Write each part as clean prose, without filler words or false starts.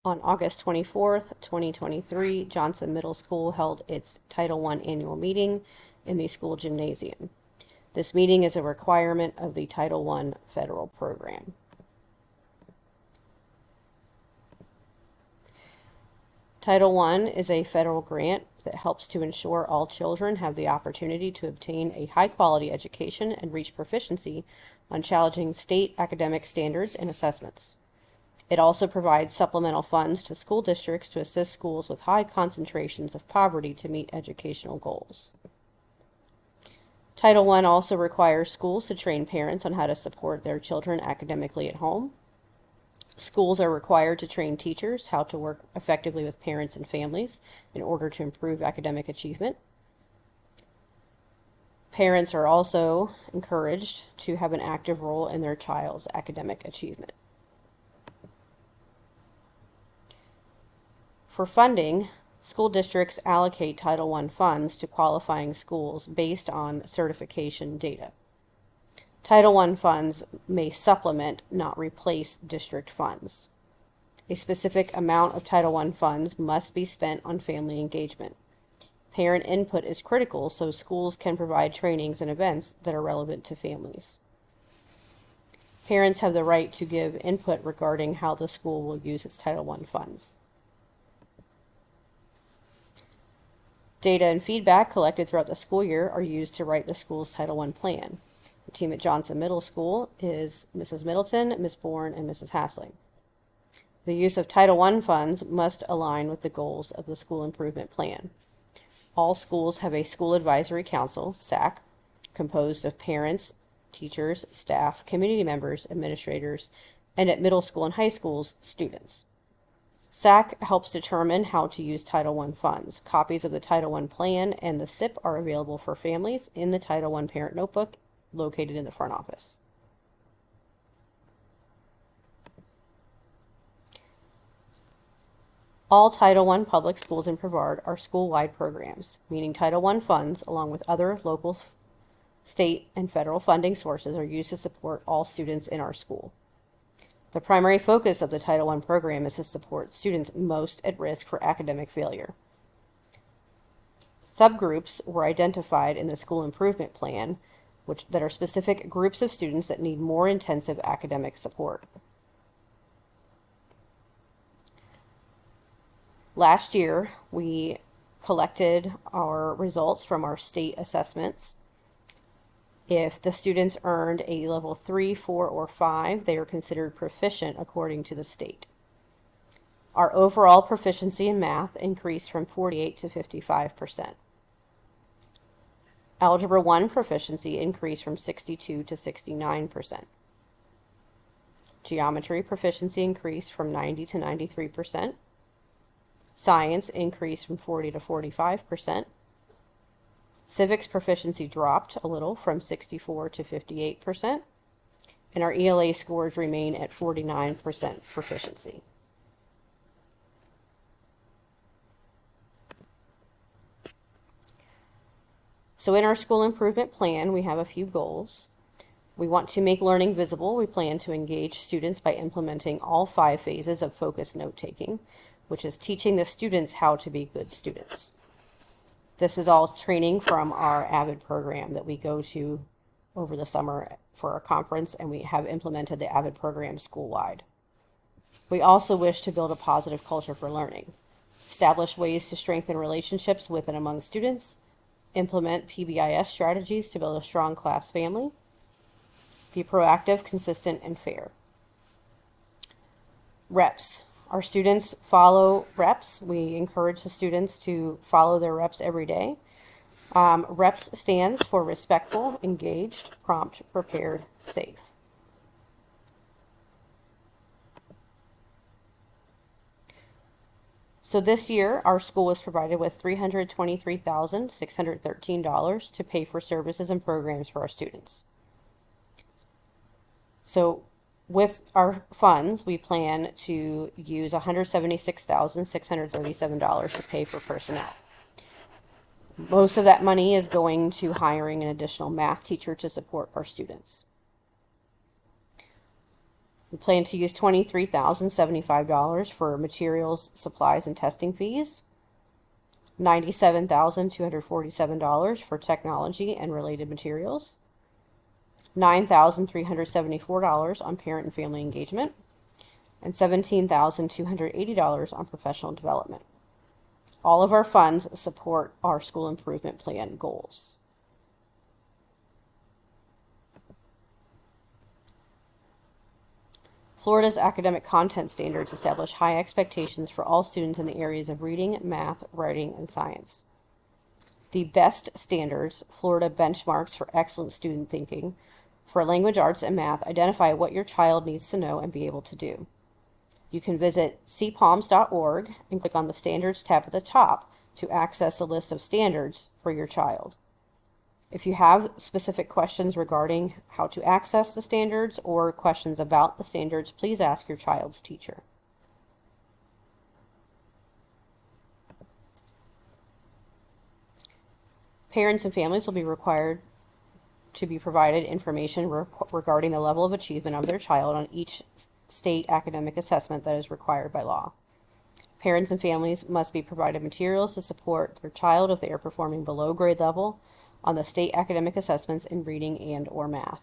On August 24th, 2023, Johnson Middle School held its Title I annual meeting in the school gymnasium. This meeting is a requirement of the Title I federal program. Title I is a federal grant that helps to ensure all children have the opportunity to obtain a high-quality education and reach proficiency on challenging state academic standards and assessments. It also provides supplemental funds to school districts to assist schools with high concentrations of poverty to meet educational goals. Title I also requires schools to train parents on how to support their children academically at home. Schools are required to train teachers how to work effectively with parents and families in order to improve academic achievement. Parents are also encouraged to have an active role in their child's academic achievement. For funding, school districts allocate Title I funds to qualifying schools based on certification data. Title I funds may supplement, not replace, district funds. A specific amount of Title I funds must be spent on family engagement. Parent input is critical so schools can provide trainings and events that are relevant to families. Parents have the right to give input regarding how the school will use its Title I funds. Data and feedback collected throughout the school year are used to write the school's Title I plan. The team at Johnson Middle School is Mrs. Middleton, Ms. Bourne, and Mrs. Hassling. The use of Title I funds must align with the goals of the school improvement plan. All schools have a school advisory council, SAC, composed of parents, teachers, staff, community members, administrators, and at middle school and high schools, students. SAC helps determine how to use Title I funds. Copies of the Title I plan and the SIP are available for families in the Title I parent notebook located in the front office. All Title I public schools in Brevard are school-wide programs, meaning Title I funds, along with other local, state, and federal funding sources, are used to support all students in our school. The primary focus of the Title I program is to support students most at risk for academic failure. Subgroups were identified in the school improvement plan, that are specific groups of students that need more intensive academic support. Last year, we collected our results from our state assessments. If the students earned a level 3, 4, or 5, they are considered proficient according to the state. Our overall proficiency in math increased from 48 to 55%. Algebra 1 proficiency increased from 62 to 69%. Geometry proficiency increased from 90 to 93%. Science increased from 40 to 45%. Civics proficiency dropped a little from 64 to 58%, and our ELA scores remain at 49% proficiency. So in our school improvement plan, we have a few goals. We want to make learning visible. We plan to engage students by implementing all 5 phases of focused note-taking, which is teaching the students how to be good students. This is all training from our AVID program that we go to over the summer for our conference, and we have implemented the AVID program school-wide. We also wish to build a positive culture for learning, establish ways to strengthen relationships with and among students, implement PBIS strategies to build a strong class family, be proactive, consistent, and fair. Reps. Our students follow reps. We encourage the students to follow their reps every day. REPS stands for respectful, engaged, prompt, prepared, safe. So this year, our school was provided with $323,613 to pay for services and programs for our students. So with our funds, we plan to use $176,637 to pay for personnel. Most of that money is going to hiring an additional math teacher to support our students. We plan to use $23,075 for materials, supplies, and testing fees, $97,247 for technology and related materials, $9,374 on parent and family engagement, and $17,280 on professional development. All of our funds support our school improvement plan goals. Florida's academic content standards establish high expectations for all students in the areas of reading, math, writing, and science. The BEST standards, Florida benchmarks for excellent student thinking, for language arts and math, identify what your child needs to know and be able to do. You can visit cpalms.org and click on the Standards tab at the top to access a list of standards for your child. If you have specific questions regarding how to access the standards or questions about the standards, please ask your child's teacher. Parents and families will be required to be provided information regarding the level of achievement of their child on each state academic assessment that is required by law. Parents and families must be provided materials to support their child if they are performing below grade level on the state academic assessments in reading and/or math.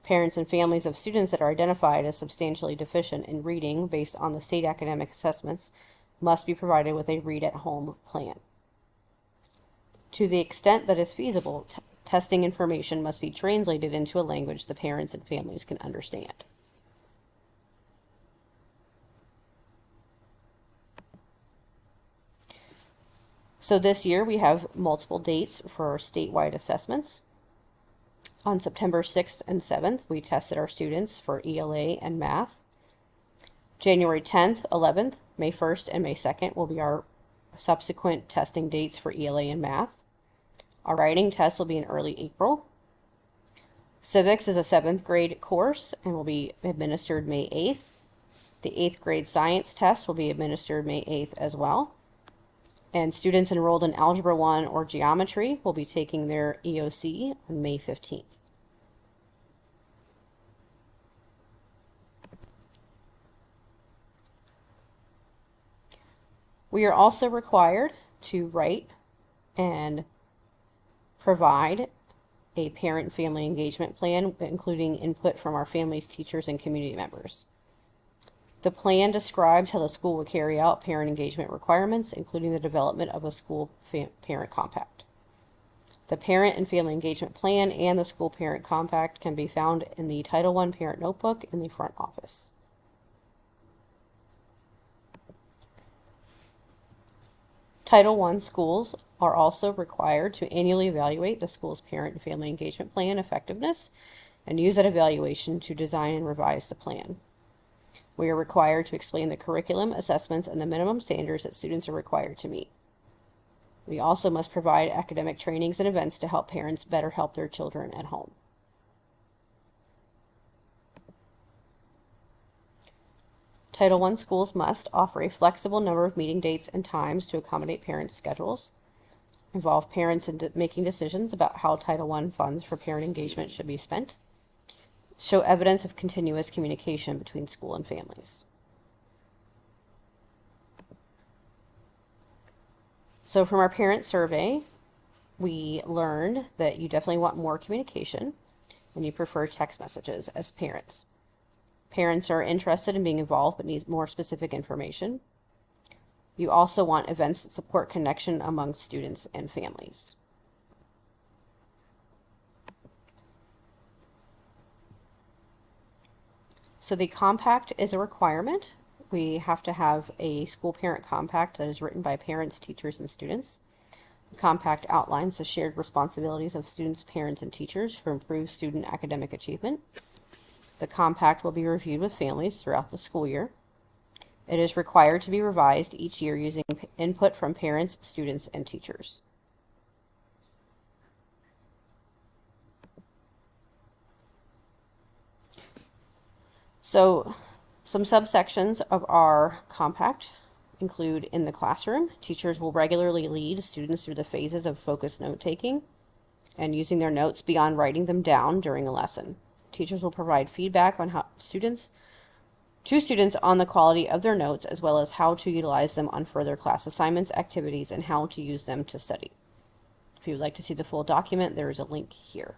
Parents and families of students that are identified as substantially deficient in reading based on the state academic assessments must be provided with a read-at-home plan. To the extent that is feasible, testing information must be translated into a language the parents and families can understand. So this year we have multiple dates for our statewide assessments. On September 6th and 7th, we tested our students for ELA and math. January 10th, 11th, May 1st, and May 2nd will be our subsequent testing dates for ELA and math. Our writing test will be in early April. Civics is a 7th grade course and will be administered May 8th. The 8th grade science test will be administered May 8th as well. And students enrolled in Algebra 1 or Geometry will be taking their EOC on May 15th. We are also required to write and provide a parent-family engagement plan, including input from our families, teachers, and community members. The plan describes how the school will carry out parent engagement requirements, including the development of a school parent compact. The parent and family engagement plan and the school parent compact can be found in the Title I parent notebook in the front office. Title I schools are also required to annually evaluate the school's parent and family engagement plan effectiveness and use that evaluation to design and revise the plan. We are required to explain the curriculum, assessments, and the minimum standards that students are required to meet. We also must provide academic trainings and events to help parents better help their children at home. Title I schools must offer a flexible number of meeting dates and times to accommodate parents' schedules, involve parents in making decisions about how Title I funds for parent engagement should be spent, show evidence of continuous communication between school and families. So from our parent survey, we learned that you definitely want more communication and you prefer text messages as parents. Parents are interested in being involved but need more specific information. You also want events that support connection among students and families. So the compact is a requirement. We have to have a school parent compact that is written by parents, teachers, and students. The compact outlines the shared responsibilities of students, parents, and teachers for improved student academic achievement. The compact will be reviewed with families throughout the school year. It is required to be revised each year using input from parents, students, and teachers. So, some subsections of our compact include: in the classroom, teachers will regularly lead students through the phases of focused note-taking and using their notes beyond writing them down during a lesson. Teachers will provide feedback on how students to students on the quality of their notes, as well as how to utilize them on further class assignments, activities, and how to use them to study. If you would like to see the full document, there is a link here.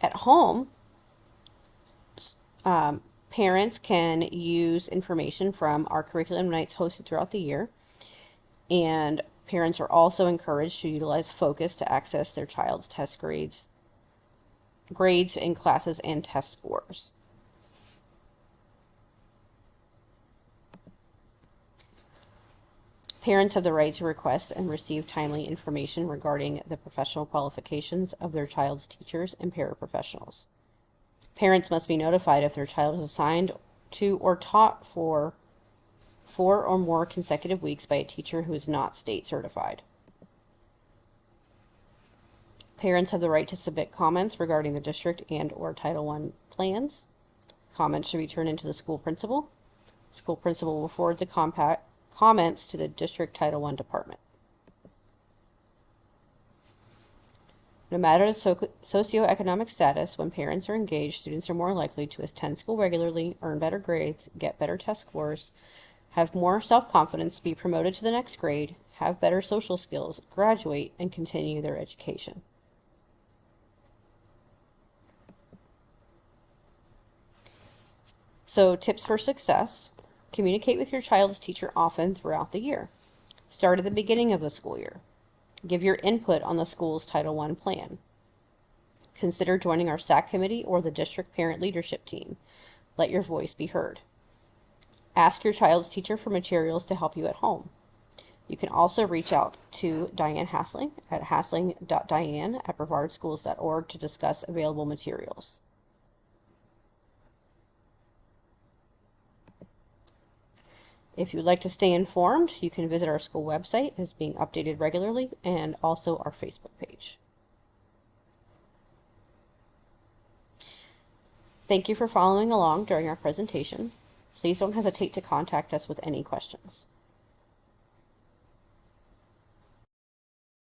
At home, parents can use information from our curriculum nights hosted throughout the year, and parents are also encouraged to utilize Focus to access their child's test grades in classes and test scores. Parents have the right to request and receive timely information regarding the professional qualifications of their child's teachers and paraprofessionals. Parents must be notified if their child is assigned to or taught for 4 or more consecutive weeks by a teacher who is not state certified. Parents have the right to submit comments regarding the district and or Title I plans. Comments should be turned into the school principal. School principal will forward the comments to the district Title I department. No matter the socioeconomic status, when parents are engaged, students are more likely to attend school regularly, earn better grades, get better test scores, have more self-confidence, be promoted to the next grade, have better social skills, graduate, and continue their education. So, tips for success. Communicate with your child's teacher often throughout the year. Start at the beginning of the school year. Give your input on the school's Title I plan. Consider joining our SAC committee or the district parent leadership team. Let your voice be heard. Ask your child's teacher for materials to help you at home. You can also reach out to Diane Hassling at hassling.diane@brevardschools.org to discuss available materials. If you would like to stay informed, you can visit our school website. It's being updated regularly, and also our Facebook page. Thank you for following along during our presentation. Please don't hesitate to contact us with any questions.